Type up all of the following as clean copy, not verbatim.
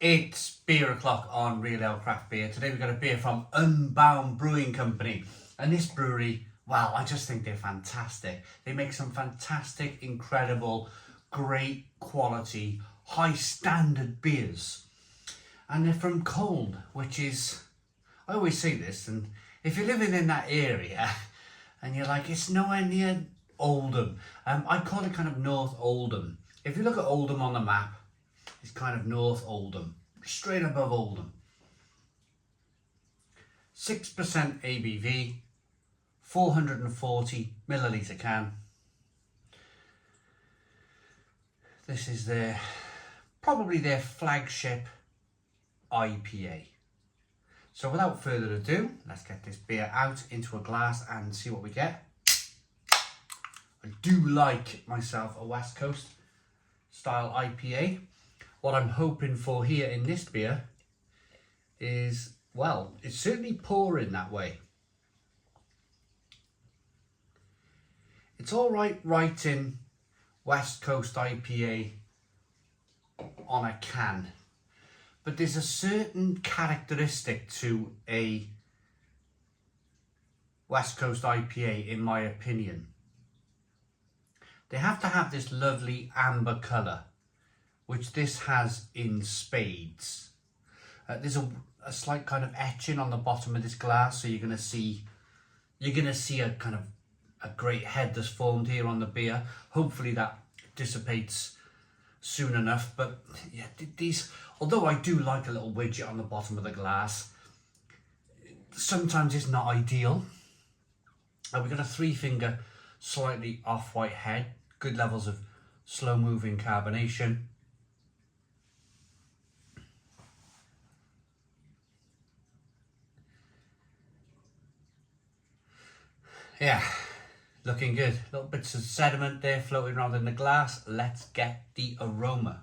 It's beer o'clock on Real Ale Craft Beer. Today we've got a beer from Unbound Brewing Company. And this brewery, well, I just think they're fantastic. They make some fantastic, incredible, great quality, high standard beers. And they're from Colne, which is, I always say this, and if you're living in that area and you're like, it's nowhere near Oldham. I call it kind of North Oldham. If you look at Oldham on the map, it's kind of North Oldham, straight above Oldham. 6% ABV, 440 milliliter can. This is probably their flagship IPA. So without further ado, let's get this beer out into a glass and see what we get. I do like myself a West Coast style IPA. What I'm hoping for here in this beer is, well, it's certainly pouring that way. It's all right writing West Coast IPA on a can, but there's a certain characteristic to a West Coast IPA, in my opinion. They have to have this lovely amber colour, which this has in spades. There's a slight kind of etching on the bottom of this glass, so you're gonna see a kind of a great head that's formed here on the beer. Hopefully that dissipates soon enough. But yeah, these, although I do like a little widget on the bottom of the glass, sometimes it's not ideal. We've got a 3-finger, slightly off-white head, good levels of slow-moving carbonation. Yeah, looking good. Little bits of sediment there floating around in the glass. Let's get the aroma.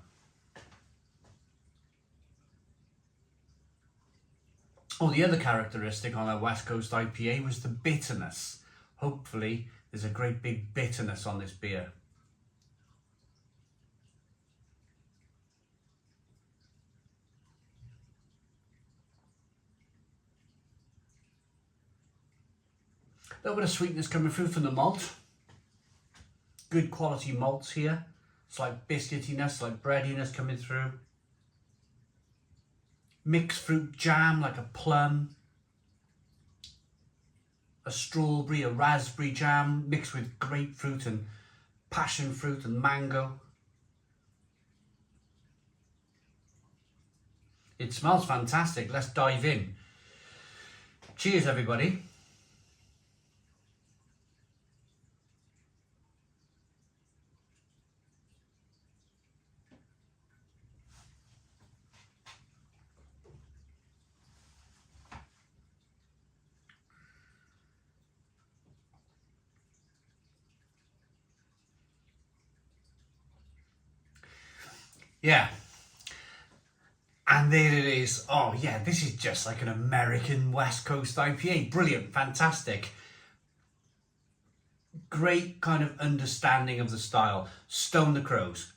Oh, the other characteristic on a West Coast IPA was the bitterness. Hopefully there's a great big bitterness on this beer. A little bit of sweetness coming through from the malt. Good quality malts here. Slight biscuitiness, slight breadiness coming through. Mixed fruit jam like a plum. A strawberry, a raspberry jam mixed with grapefruit and passion fruit and mango. It smells fantastic. Let's dive in. Cheers, everybody. Yeah, and there it is. Oh yeah, this is just like an American West Coast IPA. Brilliant, fantastic. Great kind of understanding of the style. Stone the Crows.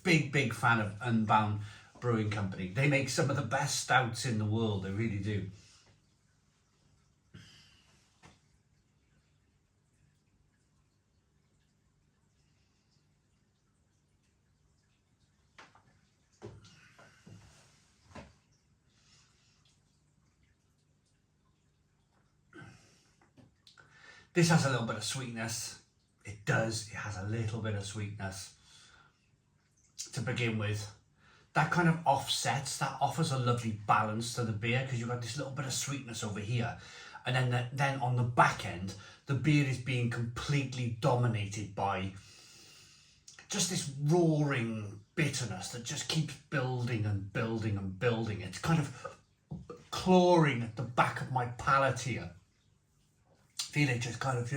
Big fan of Unbound Brewing Company. They make some of the best stouts in the world, they really do. This has a little bit of sweetness. It does. It has a little bit of sweetness to begin with. That kind of offsets, that offers a lovely balance to the beer, because you've got this little bit of sweetness over here. And then on the back end, the beer is being completely dominated by just this roaring bitterness that just keeps building and building and building. It's kind of clawing at the back of my palate here. Feel it just kind of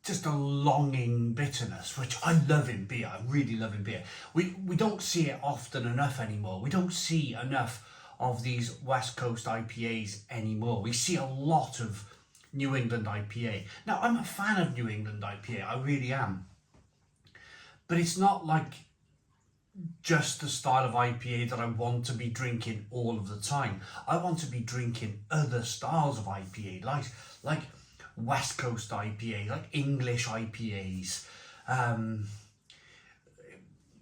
just a longing bitterness, which I love in beer. I really love in beer. We don't see it often enough anymore. We don't see enough of these West Coast IPAs anymore. We see a lot of New England IPA. Now, I'm a fan of New England IPA. I really am. But it's not like just the style of IPA that I want to be drinking all of the time. I want to be drinking other styles of IPA, like West Coast IPA, like English IPAs.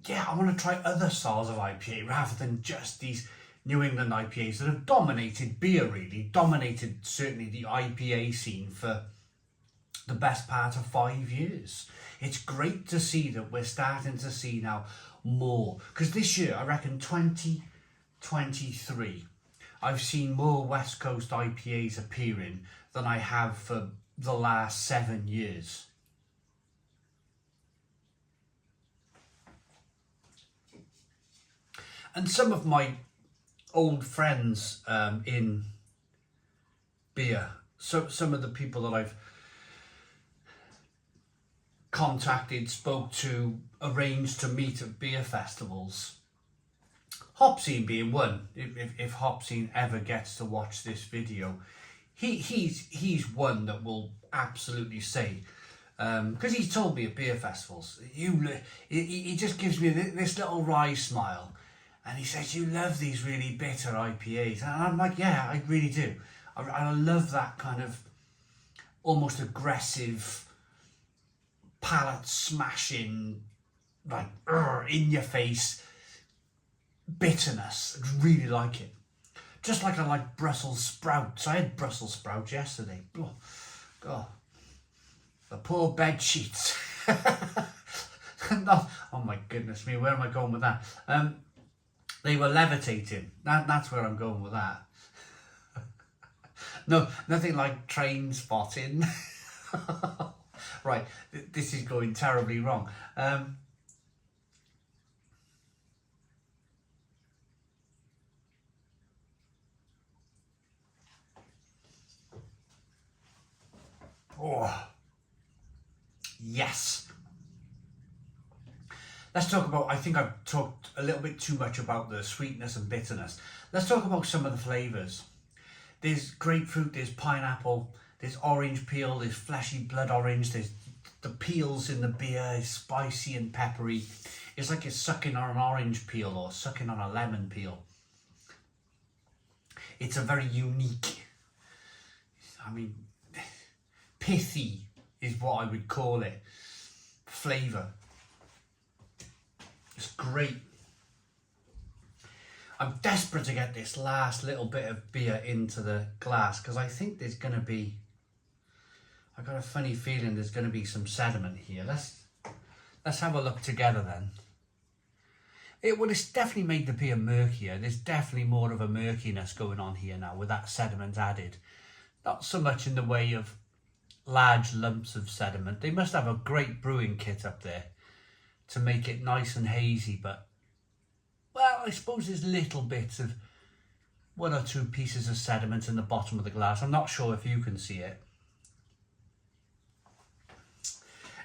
Yeah, I want to try other styles of IPA rather than just these New England IPAs that have dominated beer, really, dominated certainly the IPA scene for the best part of 5 years. It's great to see that we're starting to see now more, because this year, I reckon 2023, I've seen more West Coast IPAs appearing than I have for the last 7 years. And some of my old friends in beer, so some of the people that I've contacted, spoke to, arranged to meet at beer festivals, Hopsy being one, if Hopsy ever gets to watch this video, he's one that will absolutely say, because he's told me at beer festivals, he just gives me this little wry smile, and he says, you love these really bitter IPAs, and I'm like, yeah, I really do. I love that kind of almost aggressive, palate smashing, like in your face bitterness. I really like it. Just like I like Brussels sprouts. I had Brussels sprouts yesterday. Oh, God. The poor bed sheets. No, oh my goodness me, where am I going with that? They were levitating. That's where I'm going with that. No, nothing like train spotting. Right, this is going terribly wrong. Oh, yes. Let's talk about, I think I've talked a little bit too much about the sweetness and bitterness. Let's talk about some of the flavours. There's grapefruit, there's pineapple, there's orange peel, there's fleshy blood orange, there's the peels in the beer is spicy and peppery. It's like you're sucking on an orange peel or sucking on a lemon peel. It's a very unique, I mean, pithy is what I would call it, flavour. It's great. I'm desperate to get this last little bit of beer into the glass because I think there's going to be, I've got a funny feeling there's going to be some sediment here. Let's have a look together then. It's definitely made the beer murkier. There's definitely more of a murkiness going on here now with that sediment added. Not so much in the way of large lumps of sediment. They must have a great brewing kit up there to make it nice and hazy, but well, I suppose there's little bits of 1 or 2 pieces of sediment in the bottom of the glass. I'm not sure if you can see it.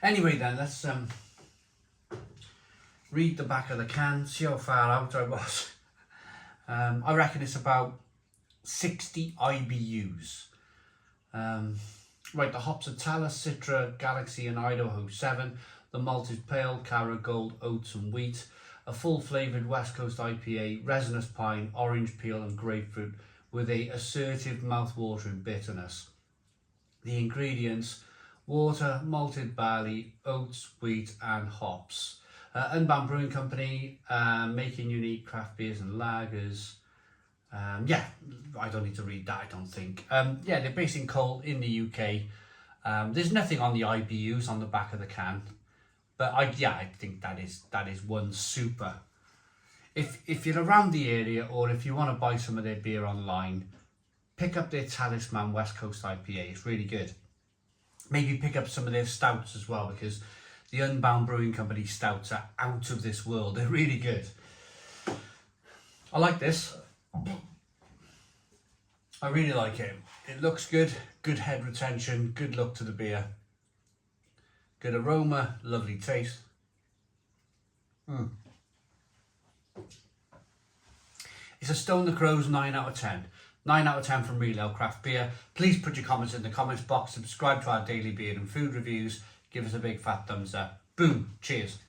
Anyway then, let's read the back of the can, see how far out I was. I reckon it's about 60 IBUs. Right, the hops are Talus, Citra, Galaxy and Idaho 7. The malt is pale, Cara, Gold, oats and wheat. A full flavoured West Coast IPA, resinous pine, orange peel and grapefruit with a assertive mouth-watering bitterness. The ingredients: water, malted barley, oats, wheat and hops. Unbound Brewing Company, making unique craft beers and lagers. Yeah, I don't need to read that, I don't think. Yeah, they're based in Cole in the UK. There's nothing on the IBUs on the back of the can. But I think that is one super. If you're around the area or if you want to buy some of their beer online, pick up their Talisman West Coast IPA. It's really good. Maybe pick up some of their stouts as well, because the Unbound Brewing Company stouts are out of this world. They're really good. I like this. I really like it. It looks good. Good head retention. Good look to the beer. Good aroma, lovely taste. It's a Stone the Crows 9 out of 10. 9 out of 10 from Real Ale Craft Beer. Please put your comments in the comments box. Subscribe to our daily beer and food reviews. Give us a big fat thumbs up. Boom. Cheers.